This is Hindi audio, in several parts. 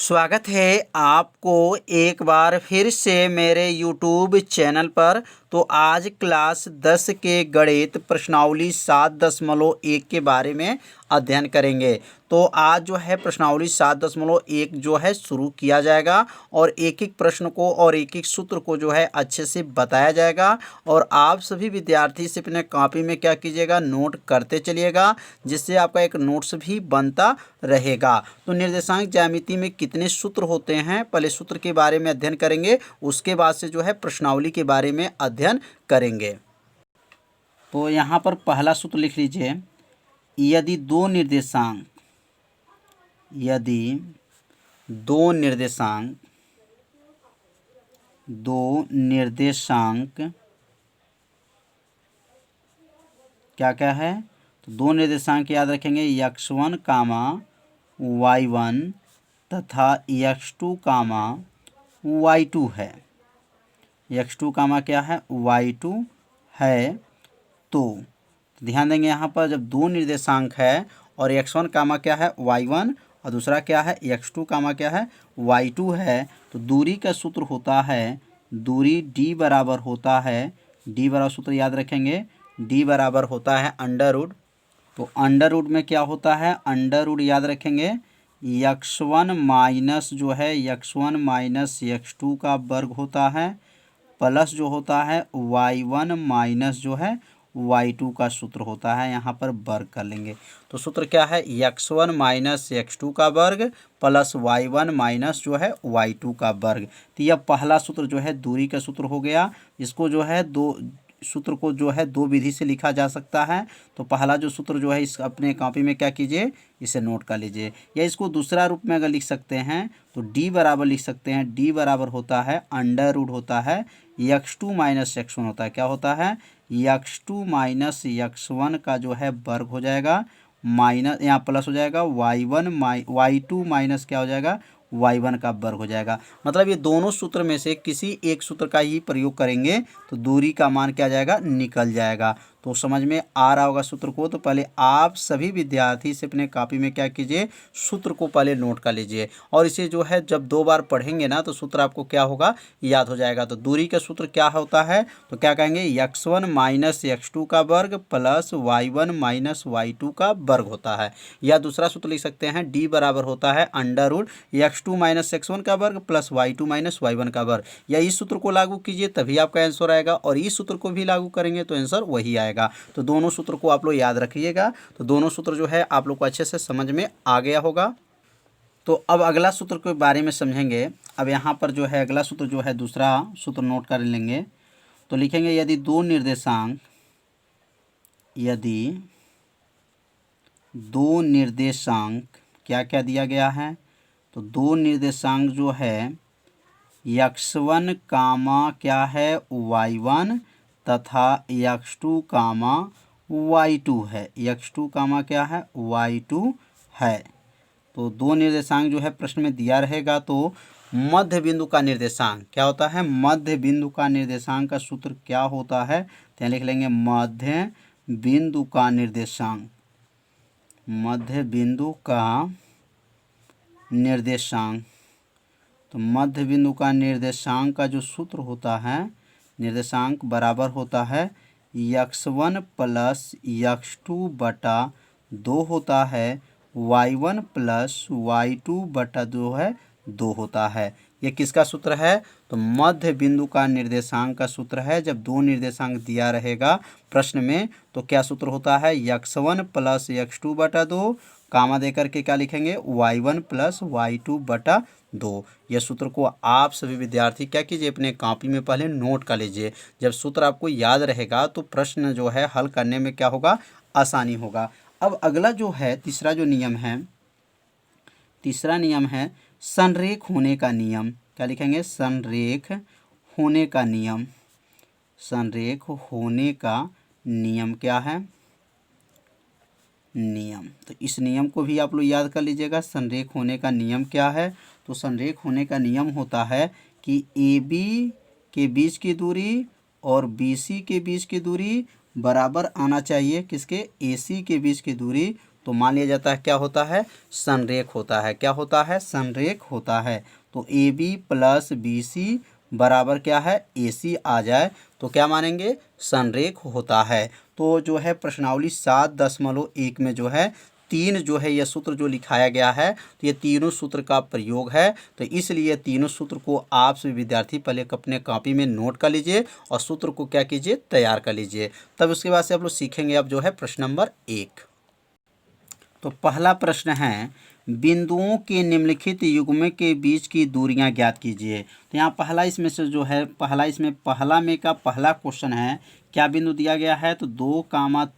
स्वागत है आपको एक बार फिर से मेरे YouTube चैनल पर। तो आज क्लास 10 के गणित प्रश्नावली 7.1 के बारे में अध्ययन करेंगे। तो आज जो है प्रश्नावली 7.1 जो है शुरू किया जाएगा और एक एक प्रश्न को और एक एक सूत्र को जो है अच्छे से बताया जाएगा। और आप सभी विद्यार्थी से अपने कॉपी में क्या कीजिएगा, नोट करते चलिएगा, जिससे आपका एक नोट्स भी बनता रहेगा। तो निर्देशांक ज्यामिति में कितने सूत्र होते हैं, पहले सूत्र के बारे में अध्ययन करेंगे, उसके बाद से जो है प्रश्नावली के बारे में अध्ययन करेंगे। तो यहाँ पर पहला सूत्र लिख लीजिए, यदि दो निर्देशांक क्या क्या है, तो दो निर्देशांक याद रखेंगे, x1 y1 तथा x2 y2 है। x2 क्या है, y2 है। तो ध्यान देंगे यहाँ पर जब दो निर्देशांक है और x1 क्या है, y1 और दूसरा क्या है, x2 क्या है, y2 है, तो दूरी का सूत्र होता है, दूरी d बराबर होता है, d बराबर सूत्र याद रखेंगे, d बराबर होता है अंडर रूट। तो अंडर रूट में क्या होता है, अंडर रूट याद रखेंगे, x1 माइनस जो है x1 माइनस x2 का वर्ग होता है, प्लस जो होता है y1 माइनस जो है y2 का सूत्र होता है। यहाँ पर वर्ग कर लेंगे तो सूत्र क्या है, x1 माइनस x2 का वर्ग प्लस y1 माइनस जो है y2 का वर्ग। तो यह पहला सूत्र जो है दूरी का सूत्र हो गया। इसको जो है दो सूत्र को जो है दो विधि से लिखा जा सकता है। तो पहला जो सूत्र जो है इस अपने कॉपी में क्या कीजिए, इसे नोट कर लीजिए, या इसको दूसरा रूप में अगर लिख सकते हैं तो d बराबर लिख सकते हैं, d बराबर होता है अंडर रूट होता है x2 माइनस x1 होता है, क्या होता है, x2 माइनस x1 का जो है वर्ग हो जाएगा, माइनस यहाँ प्लस हो जाएगा y2 माइनस क्या हो जाएगा, y1 का वर्ग हो जाएगा। मतलब ये दोनों सूत्र में से किसी एक सूत्र का ही प्रयोग करेंगे तो दूरी का मान क्या जाएगा, निकल जाएगा। तो समझ में आ रहा होगा सूत्र को। तो पहले आप सभी विद्यार्थी से अपने कॉपी में क्या कीजिए, सूत्र को पहले नोट कर लीजिए, और इसे जो है जब दो बार पढ़ेंगे ना तो सूत्र आपको क्या होगा, याद हो जाएगा। तो दूरी का सूत्र क्या होता है, तो क्या कहेंगे, x1 माइनस x2 का वर्ग प्लस y1 माइनस y2 का वर्ग होता है। या दूसरा सूत्र लिख सकते हैं, d बराबर होता है under root x2 minus x1 का वर्ग प्लस y2 माइनस y1 का वर्ग। या इस सूत्र को लागू कीजिए तभी आपका आंसर आएगा, और इस सूत्र को भी लागू करेंगे तो आंसर वही आएगा। तो दोनों सूत्र को आप लोग याद रखिएगा। तो दोनों सूत्र जो है आप लोग को अच्छे से समझ में आ गया होगा। तो अब अगला सूत्र के बारे में समझेंगे। अब यहाँ पर जो है अगला सूत्र जो है दूसरा सूत्र नोट कर लेंगे। तो लिखेंगे, यदि दो निर्देशांक क्या क्या दिया गया है, तो दो निर्देशांक जो है x1 क्या है, y1 तथा x2 y2 है, x2 क्या है, y2 है। तो दो निर्देशांक जो है प्रश्न में दिया रहेगा। तो मध्य बिंदु का निर्देशांक क्या होता है, मध्य बिंदु का निर्देशांक का सूत्र क्या होता है, तो लिख लेंगे मध्य बिंदु का निर्देशांक, मध्य बिंदु का निर्देशांक। तो मध्य बिंदु का निर्देशांक का जो सूत्र होता है, निर्देशांक बराबर होता है x1 प्लस x2 बटा 2 होता है, y1 प्लस y2 बटा 2 है 2 होता है। ये किसका सूत्र है, तो मध्य बिंदु का निर्देशांक का सूत्र है। जब दो निर्देशांक दिया रहेगा प्रश्न में तो क्या सूत्र होता है, x1 प्लस x2 बटा 2, कामा देकर के क्या लिखेंगे, y1 प्लस y2 बटा 2। यह सूत्र को आप सभी विद्यार्थी क्या कीजिए, अपने कॉपी में पहले नोट कर लीजिए। जब सूत्र आपको याद रहेगा तो प्रश्न जो है हल करने में क्या होगा, आसानी होगा। अब अगला जो है तीसरा जो नियम है, तीसरा नियम है संरेख होने का नियम। क्या लिखेंगे, संरेख होने का नियम। संरेख होने का नियम क्या है, नियम। तो इस नियम को भी आप लोग याद कर लीजिएगा। संरेख होने का नियम क्या है, तो संरेख होने का नियम होता है कि AB के बीच की दूरी और BC के बीच की दूरी बराबर आना चाहिए, किसके, AC के बीच की दूरी तो मान लिया जाता है क्या होता है, संरेख होता है। क्या होता है, संरेख होता है। तो A B plus B C बराबर क्या है, ए सी आ जाए तो क्या मानेंगे, संरेख होता है। तो जो है प्रश्नावली 7.1 में जो है तीन जो है यह सूत्र जो लिखाया गया है, तो ये तीनों सूत्र का प्रयोग है। तो इसलिए तीनों सूत्र को आप सभी विद्यार्थी पहले अपने कॉपी में नोट कर लीजिए और सूत्र को क्या कीजिए, तैयार कर लीजिए। तब उसके बाद से आप लोग सीखेंगे अब जो है प्रश्न नंबर 1। तो पहला प्रश्न है, बिंदुओं के निम्नलिखित युग्म के बीच की दूरियां ज्ञात कीजिए। तो यहाँ पहला इसमें से जो है पहला में का पहला क्वेश्चन है, क्या बिंदु दिया गया है, तो 2,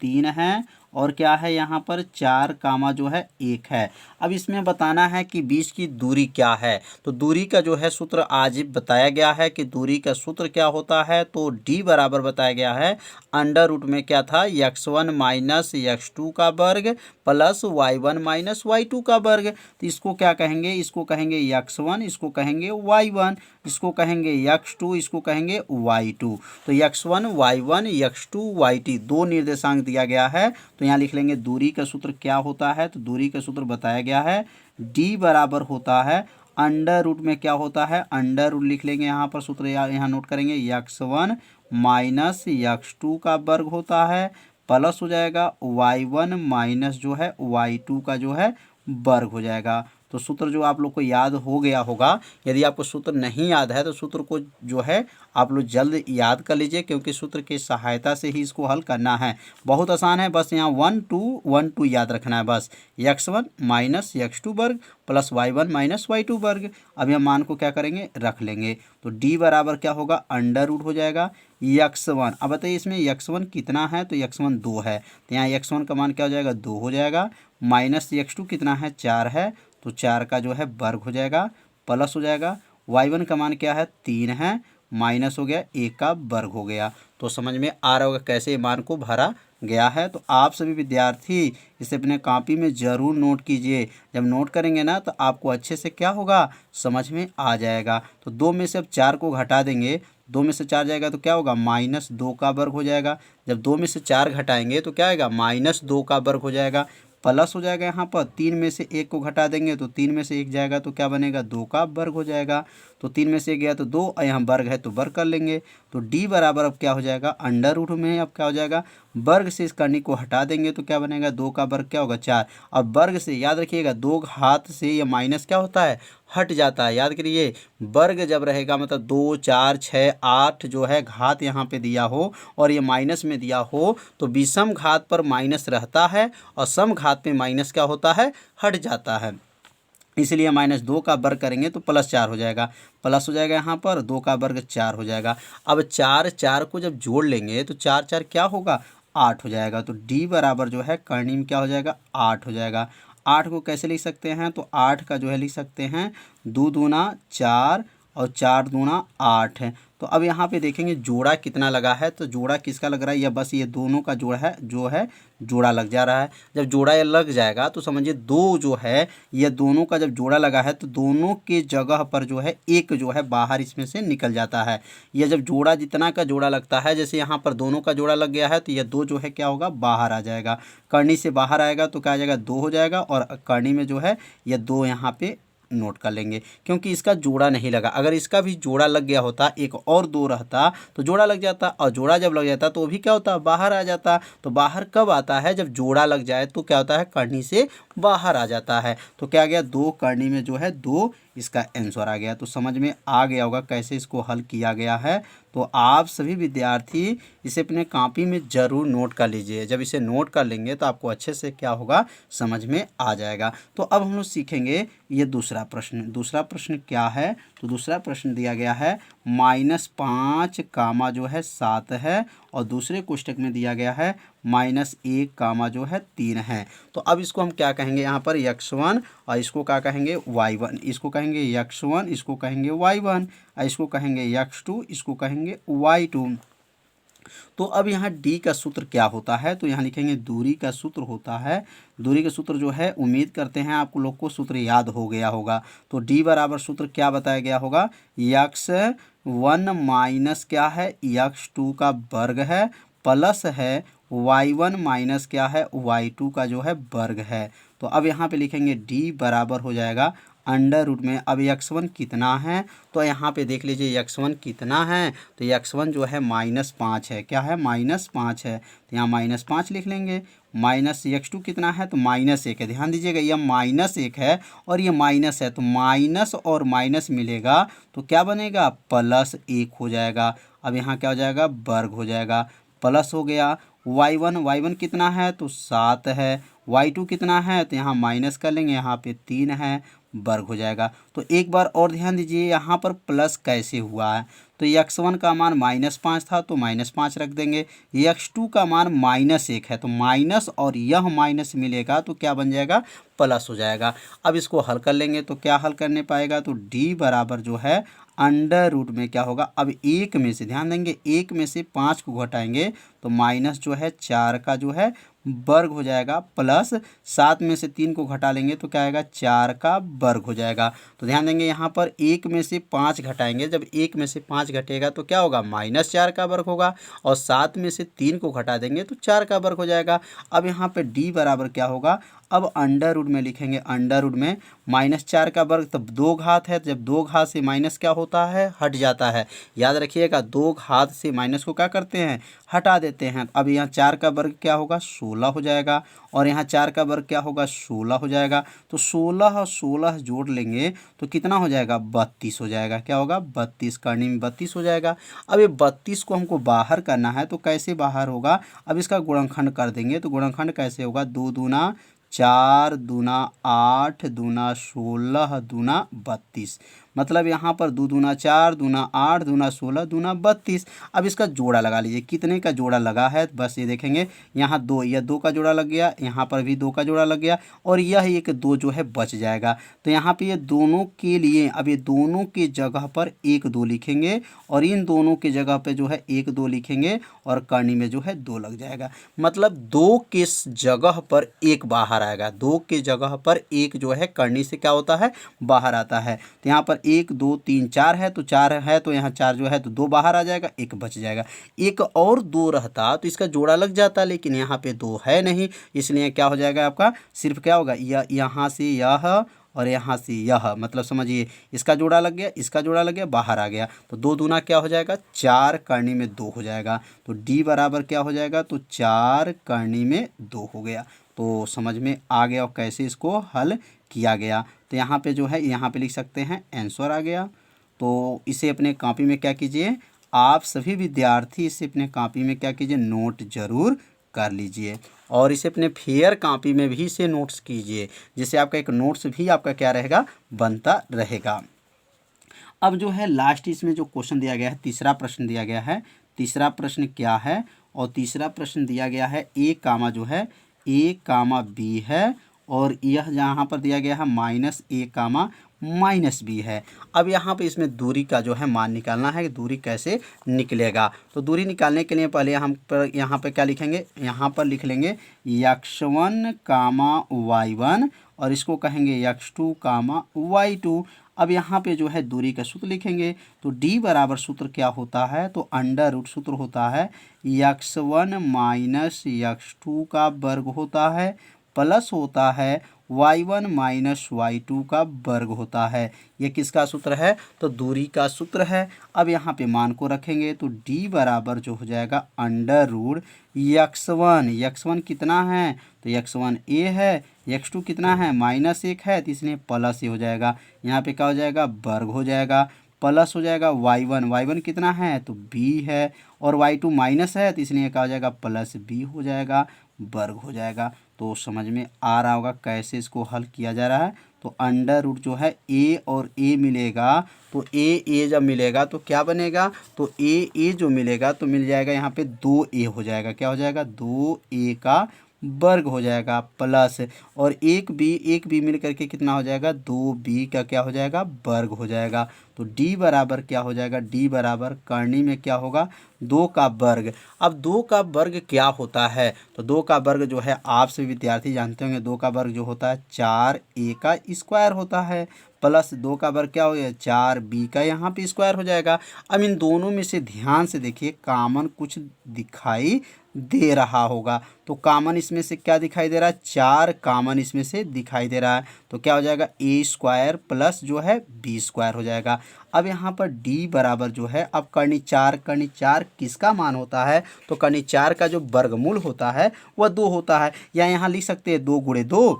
3 है और क्या है यहाँ पर 4, जो है 1 है। अब इसमें बताना है कि बीच की दूरी क्या है। तो दूरी का जो है सूत्र आज बताया गया है कि दूरी का सूत्र क्या होता है, तो d बराबर बताया गया है अंडर रूट में क्या था, x1 माइनस x2 का वर्ग प्लस y1 माइनस y2 का वर्ग। तो इसको क्या कहेंगे, इसको कहेंगे x1, इसको कहेंगे y1, इसको कहेंगे x2, इसको कहेंगे y2। तो x1 y1 x2 y2 दो निर्देशांक दिया गया है। तो यहाँ लिख लेंगे दूरी का सूत्र क्या होता है, तो दूरी का सूत्र बताया गया है d बराबर होता है अंडर रूट में क्या होता है, अंडर रूट लिख लेंगे यहाँ पर सूत्र, यहाँ नोट करेंगे x1 माइनस x2 का वर्ग होता है प्लस हो जाएगा y1 माइनस जो है y2 का जो है वर्ग हो जाएगा। तो सूत्र जो आप लोग को याद हो गया होगा, यदि आपको सूत्र नहीं याद है तो सूत्र को जो है आप लोग जल्द याद कर लीजिए, क्योंकि सूत्र की सहायता से ही इसको हल करना है। बहुत आसान है, बस यहाँ 1 2 याद रखना है बस, x1 माइनस x2 वर्ग प्लस y1 माइनस y2 वर्ग। अब यह मान को क्या करेंगे, रख लेंगे। तो d बराबर क्या होगा, अंडर रूट हो जाएगा x1। अब बताइए इसमें x1 कितना है, तो x1 2 है, तो यहाँ x1 का मान क्या हो जाएगा, 2 हो जाएगा। माइनस x2 कितना है, 4 है, तो 4 का जो है वर्ग हो जाएगा प्लस हो जाएगा। y1 का मान क्या है, 3 है, माइनस हो गया 1 का वर्ग हो गया। तो समझ में आ रहा होगा कैसे मान को भरा गया है। तो आप सभी विद्यार्थी इसे अपने कॉपी में ज़रूर नोट कीजिए। जब नोट करेंगे ना तो आपको अच्छे से क्या होगा, समझ में आ जाएगा। तो 2 में से अब 4 को घटा देंगे, 2 में से 4 जाएगा तो क्या होगा, -2 का वर्ग हो जाएगा। जब 2 में से 4 घटाएंगे तो क्या आएगा, -2 का वर्ग हो जाएगा प्लस हो जाएगा। यहाँ पर 3 में से 1 को घटा देंगे तो 3 में से 1 जाएगा तो क्या बनेगा, 2 का वर्ग हो जाएगा। तो 3 में से 1 गया तो 2 और यहाँ वर्ग है तो वर्ग कर लेंगे। तो d बराबर अब क्या हो जाएगा, अंडर रूट में अब क्या हो जाएगा, वर्ग से इस करनी को हटा देंगे तो क्या बनेगा, 2 का वर्ग क्या होगा, 4। अब वर्ग से याद रखिएगा 2 हाथ से ये माइनस क्या होता है, हट जाता है। याद करिए वर्ग जब रहेगा मतलब 2 4 6 8 जो है घात यहाँ पे दिया हो और ये माइनस में दिया हो तो विषम घात पर माइनस रहता है और सम घात में माइनस क्या होता है, हट जाता है। इसलिए -2 का वर्ग करेंगे तो +4 हो जाएगा, प्लस हो जाएगा यहाँ पर 2 का वर्ग 4 हो जाएगा। अब 4 को जब जोड़ लेंगे तो 4 4 क्या होगा, 8 हो जाएगा। तो d बराबर जो है करनी में क्या हो जाएगा, 8 हो जाएगा। 8 को कैसे लिख सकते हैं, तो 8 का जो है लिख सकते हैं 2 दूना 4 और 4 दूना 8 है। तो अब यहाँ पे देखेंगे जोड़ा कितना लगा है, तो जोड़ा किसका लग रहा है, या बस ये दोनों का जोड़ा है जो है जोड़ा लग जा रहा है। जब जोड़ा ये लग जाएगा तो समझिए 2 जो है ये दोनों का जब जोड़ा लगा है तो दोनों के जगह पर जो है एक जो है बाहर इसमें से निकल जाता है। यह जब जोड़ा जितना का जोड़ा लगता है, जैसे यहाँ पर दोनों का जोड़ा लग गया है तो यह 2 जो है क्या होगा, बाहर आ जाएगा। करनी से बाहर आएगा तो क्या आ जाएगा, 2 हो जाएगा और करनी में जो है यह 2 यहाँ पे नोट कर लेंगे क्योंकि इसका जोड़ा नहीं लगा। अगर इसका भी जोड़ा लग गया होता, एक और 2 रहता तो जोड़ा लग जाता, और जोड़ा जब लग जाता तो वो भी क्या होता, बाहर आ जाता। तो बाहर कब आता है, जब जोड़ा लग जाए तो क्या होता है, करनी से बाहर आ जाता है। तो क्या गया, 2 करनी में जो है 2 इसका आंसर आ गया। तो समझ में आ गया होगा कैसे इसको हल किया गया है। तो आप सभी विद्यार्थी इसे अपने कॉपी में ज़रूर नोट कर लीजिए। जब इसे नोट कर लेंगे तो आपको अच्छे से क्या होगा, समझ में आ जाएगा। तो अब हम लोग सीखेंगे ये दूसरा प्रश्न। दूसरा प्रश्न क्या है, तो दूसरा प्रश्न दिया गया है -5 कामा जो है 7 है और दूसरे कोष्टक में दिया गया है -1 कामा जो है 3 है। तो अब इसको हम क्या कहेंगे, यहाँ पर x1 और इसको क्या कहेंगे y1, इसको कहेंगे x1, इसको कहेंगे y1, इसको कहेंगे x2, इसको कहेंगे y2। तो अब यहाँ d का सूत्र क्या होता है, तो यहाँ लिखेंगे दूरी का सूत्र होता है। दूरी का सूत्र जो है उम्मीद करते हैं आपको लोग को सूत्र याद हो गया होगा। तो d बराबर सूत्र क्या बताया गया होगा, x1 माइनस क्या है, x2 का वर्ग है प्लस है y1 माइनस क्या है y2 का जो है वर्ग है। तो अब यहाँ पे लिखेंगे d बराबर हो जाएगा अंडर रूट में। अब x1 कितना है तो यहाँ पे देख लीजिए x1 कितना है, तो x1 जो है -5 है। क्या है? -5 है, तो यहाँ -5 लिख लेंगे। माइनस x2 कितना है तो -1 है। ध्यान दीजिएगा यह -1 है और ये माइनस है, तो माइनस और माइनस मिलेगा तो क्या बनेगा +1 हो जाएगा। अब यहाँ क्या हो जाएगा वर्ग हो जाएगा, प्लस हो गया। y1 कितना है तो 7 है। y2 कितना है तो यहाँ माइनस कर लेंगे, यहाँ पे 3 है, वर्ग हो जाएगा। तो एक बार और ध्यान दीजिए यहाँ पर प्लस कैसे हुआ है, तो x1 का मान -5 था तो -5 रख देंगे। x2 का मान -1 है तो माइनस और यह माइनस मिलेगा तो क्या बन जाएगा प्लस हो जाएगा। अब इसको हल कर लेंगे तो क्या हल करने पाएगा, तो d बराबर जो है अंडर रूट में क्या होगा, अब एक में से ध्यान देंगे, एक में से 5 को घटाएंगे तो माइनस जो है 4 का जो है वर्ग हो जाएगा, प्लस 7 में से 3 को घटा लेंगे तो क्या आएगा 4 का वर्ग हो जाएगा। तो ध्यान देंगे यहाँ पर एक में से 5 घटाएंगे, जब एक में से 5 घटेगा तो क्या होगा -4 का वर्ग होगा, और 7 में से 3 को घटा देंगे तो 4 का वर्ग हो जाएगा। अब यहाँ पे d बराबर क्या होगा, अब अंडर रूट में लिखेंगे, अंडर रूट में -4 का वर्ग, तब 2 घात है, जब 2 घात से माइनस क्या होता है हट जाता है। याद रखिएगा 2 घात से माइनस को क्या करते हैं हटा देते हैं। अब यहाँ 4 का वर्ग क्या होगा 16 हो जाएगा, और यहाँ 4 का वर्ग क्या होगा 16 हो जाएगा। तो 16 और 16 जोड़ लेंगे तो कितना हो जाएगा 32 हो जाएगा। क्या होगा 32, करनी में 32 हो जाएगा। अब ये 32 को हमको बाहर करना है तो कैसे बाहर होगा, अब इसका गुणनखंड कर देंगे। तो गुणनखंड कैसे होगा, 2 दूना 4 दूना 8 दूना 16 दूना 32, मतलब यहाँ पर 2 दूना 4 दूना 8 दूना 16 दूना 32। अब इसका जोड़ा लगा लीजिए, कितने का जोड़ा लगा है, बस ये देखेंगे यहाँ 2, यह 2 का जोड़ा लग गया, यहाँ पर भी 2 का जोड़ा लग गया, और यह एक 2 जो है बच जाएगा। तो यहाँ पे ये दोनों के लिए अब ये दोनों के जगह पर 1 2 लिखेंगे, और इन दोनों के जगह पे जो है 1 2 लिखेंगे, और करनी में जो है 2 लग जाएगा। मतलब 2 के जगह पर 1 बाहर आएगा, 2 के जगह पर 1 जो है करनी से क्या होता है बाहर आता है। तो यहाँ पर 1 2 3 4 है, तो 4 है तो यहाँ 4 जो है तो 2 बाहर आ जाएगा, 1 बच जाएगा। एक और 2 रहता तो इसका जोड़ा लग जाता, लेकिन यहाँ पे 2 है नहीं, इसलिए क्या हो जाएगा आपका सिर्फ क्या होगा यहाँ से यह और यहाँ से यह, मतलब समझिए इसका जोड़ा लग गया, इसका जोड़ा लग गया, बाहर आ गया, तो 2 दूना क्या हो जाएगा 4, करनी में 2 हो जाएगा। तो d बराबर क्या हो जाएगा, तो 4 करनी में 2 हो गया। तो समझ में आ गया और कैसे इसको हल किया गया। तो यहाँ पे जो है यहाँ पे लिख सकते हैं आंसर आ गया। तो इसे अपने कॉपी में क्या कीजिए, आप सभी विद्यार्थी इसे अपने कॉपी में क्या कीजिए नोट जरूर कर लीजिए, और इसे अपने फेयर कॉपी में भी इसे नोट्स कीजिए, जिससे आपका एक नोट्स भी आपका क्या रहेगा बनता रहेगा। अब जो है लास्ट इसमें जो क्वेश्चन दिया गया है, तीसरा प्रश्न दिया गया है। तीसरा प्रश्न क्या है, और तीसरा प्रश्न दिया गया है a कामा जो है a कामा b है, और यह जहाँ पर दिया गया है -a कामा -b है। अब यहाँ पे इसमें दूरी का जो है मान निकालना है कि दूरी कैसे निकलेगा। तो दूरी निकालने के लिए पहले हम पर यहाँ पे क्या लिखेंगे, यहाँ पर लिख लेंगे x1 कामा y1, और इसको कहेंगे x2 कामा y2। अब यहाँ पे जो है दूरी का सूत्र लिखेंगे, तो d बराबर सूत्र क्या होता है, तो अंडर रूट सूत्र होता है x1 माइनस x2 का वर्ग होता है, प्लस होता है y1 माइनस y2 का वर्ग होता है। ये किसका सूत्र है, तो दूरी का सूत्र है। अब यहाँ पे मान को रखेंगे तो d बराबर जो हो जाएगा अंडर रूट x1 कितना है, तो x1 a है, x2 कितना है -1 है, तो इसलिए प्लस ही हो जाएगा, यहाँ पे क्या हो जाएगा वर्ग हो जाएगा, प्लस हो जाएगा y1 कितना है तो b है, और y2 माइनस है तो इसलिए क्या हो जाएगा प्लस b हो जाएगा, वर्ग हो जाएगा। तो समझ में आ रहा होगा कैसे इसको हल किया जा रहा है। तो अंडर रूट जो है a और a मिलेगा, तो a जब मिलेगा तो क्या बनेगा, तो a जो मिलेगा तो मिल जाएगा यहाँ पे 2a हो जाएगा, क्या हो जाएगा 2a का वर्ग हो जाएगा, प्लस और एक बी मिल करके कितना हो जाएगा 2b का क्या हो जाएगा वर्ग हो जाएगा। तो d बराबर क्या हो जाएगा, d बराबर करनी में क्या होगा 2 का वर्ग। अब 2 का वर्ग क्या होता है, तो 2 का वर्ग जो है आप सभी विद्यार्थी जानते होंगे, 2 का वर्ग जो होता है 4a का स्क्वायर होता है, प्लस 2 का वर्ग क्या हो गया 4b का यहाँ पे स्क्वायर हो जाएगा। अब इन दोनों में से ध्यान से देखिए कॉमन कुछ दिखाई दे रहा होगा। तो कॉमन इसमें से क्या दिखाई दे रहा है, 4 कॉमन इसमें से दिखाई दे रहा है। तो क्या हो जाएगा, ए स्क्वायर प्लस जो है बी स्क्वायर हो जाएगा। अब यहाँ पर डी बराबर जो है, अब कर्णी 4 किसका मान होता है, तो कर्णी 4 का जो वर्गमूल होता है वह 2 होता है, या यहाँ लिख सकते हैं 2 गुणे 2,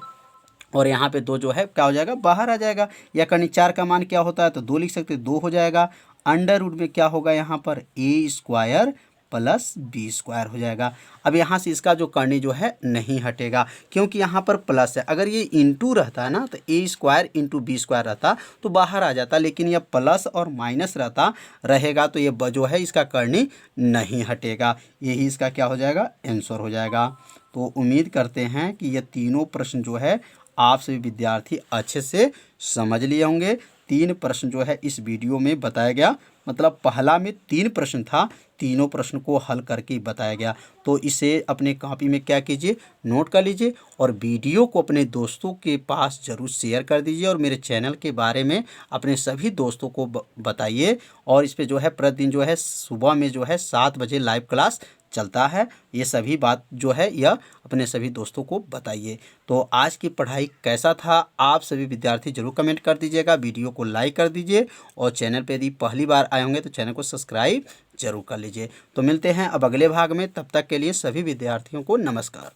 और यहाँ पे 2 जो है क्या हो जाएगा, बाहर आ जाएगा। या कर्णी 4 का मान क्या होता है, तो 2 लिख सकते हैं, 2 हो जाएगा। अंडर रूट में क्या होगा, यहाँ पर ए स्क्वायर प्लस बी स्क्वायर हो जाएगा। अब यहाँ से इसका जो कर्णी जो है नहीं हटेगा, क्योंकि यहाँ पर प्लस है। अगर ये इंटू रहता है ना, तो ए स्क्वायर इंटू बी स्क्वायर रहता तो बाहर आ जाता, लेकिन यह प्लस और माइनस रहता रहेगा, तो ये जो है इसका कर्णी नहीं हटेगा। यही इसका क्या हो जाएगा, आंसर हो जाएगा। तो उम्मीद करते हैं कि ये तीनों प्रश्न जो है आप सभी विद्यार्थी अच्छे से समझ लिए होंगे। 3 प्रश्न जो है इस वीडियो में बताया गया, मतलब पहला में 3 प्रश्न था, तीनों प्रश्न को हल करके बताया गया। तो इसे अपने कॉपी में क्या कीजिए, नोट कर लीजिए, और वीडियो को अपने दोस्तों के पास ज़रूर शेयर कर दीजिए, और मेरे चैनल के बारे में अपने सभी दोस्तों को बताइए। और इस पे जो है प्रतिदिन जो है सुबह में जो है 7 बजे लाइव क्लास चलता है। ये सभी बात जो है यह अपने सभी दोस्तों को बताइए। तो आज की पढ़ाई कैसा था, आप सभी विद्यार्थी जरूर कमेंट कर दीजिएगा, वीडियो को लाइक कर दीजिए, और चैनल पे यदि पहली बार आए होंगे तो चैनल को सब्सक्राइब जरूर कर लीजिए। तो मिलते हैं अब अगले भाग में, तब तक के लिए सभी विद्यार्थियों को नमस्कार।